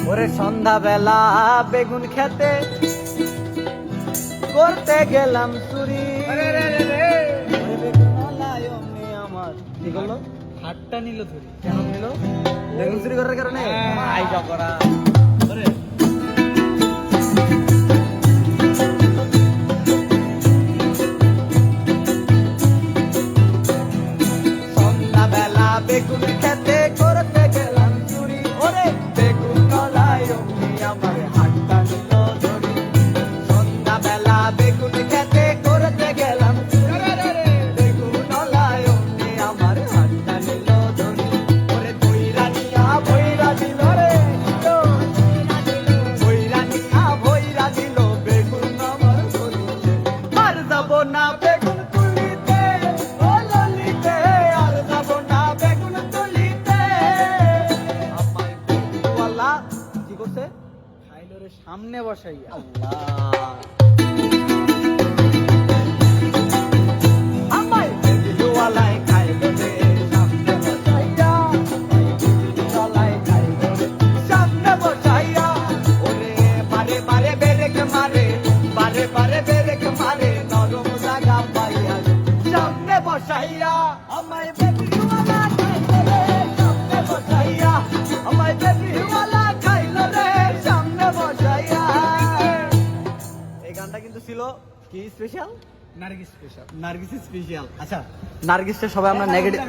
ওরে সন্ধ্যাবেলা বেগুন খেতে করতে গেলাম চুরি। ওরে বেগুনওয়ালা অমনি আমার কি করলো? হাতটা নিল ধরি। কেন নিল? বেগুন চুরি করার কারণে? আইবা করা। ওরে সন্ধ্যাবেলা বেগুন খেতে করতে গেলাম চুরি। ওরে বেগুনওয়ালা অমনি আমার হাতটা নিল ধরি। সন্ধ্যাবেলা বেগুন খেতে করতে গেলাম চুরি। বেগুনওয়ালা অমনি আমার হাতটা নিল ধরি। ওরে বইরা নিয়া বইরা দিল রে, বইরা নিয়া বইরা দিল বেগুন আমার ধরিতে। আর যাব না বেগুন তুলিতে, ও ললিতে, আর যাব না বেগুন তুলিতে। আমায় বেগুনওয়ালা কি করছে? খাইলো রে সামনে বসাইয়া। আল্লাহ, আমায় বেগুনওয়ালায় খাইলো রে সামনে বসাইয়া। বেগুনওয়ালায় খাইলো রে সামনে বসাইয়া। ওরে বারে বারে বেরেক মারে, বারে বারে বেরেক মারে, নরম জায়গা পাইয়া রে সামনে বসাইয়া। আমায় বেগুনওয়ালা খাইলো রে সামনে বসাইয়া। আমায় বেগুনওয়ালা খাইলো রে সামনে বসাইয়া। এই গানটা কিন্তু ছিল কি special? Nargis special. Nargis special. আচ্ছা, নার্গিসটা সবাই আমরা নেগেটিভ,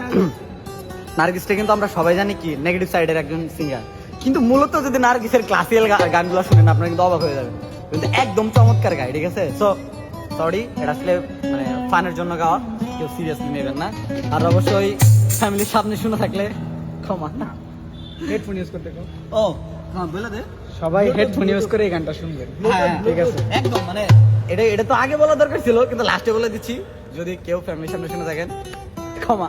নার্গিসটা কিন্তু আমরা সবাই জানি কি নেগেটিভ সাইডের একজন সিঙ্গার, কিন্তু মূলত যদি নার্গিসের ক্লাসিক্যাল গানগুলো শুনেন আপনারা কিন্তু অবাক হয়ে যাবেন, কিন্তু একদম চমৎকার গায়, ঠিক আছে? সো সরি, এটা আসলে মানে ফানের জন্য গাওয়া, কেউ সিরিয়াসলি নেবেন না। আর অবশ্যই ফ্যামিলির সামনে শুনে থাকলে ক্ষমা। হেডফোন ইউজ করতে কও। ও হ্যাঁ, বলে দে। সবাই হেডফোন ইউজ করে এই গানটা শুনবেন। হ্যাঁ, ঠিক আছে। একদম মানে এটা তো আগে বলা দরকার ছিল, কিন্তু লাস্টে বলে দিচ্ছি, যদি কেউ ফ্যামিলির সামনে শুনে থাকেন ক্ষমা।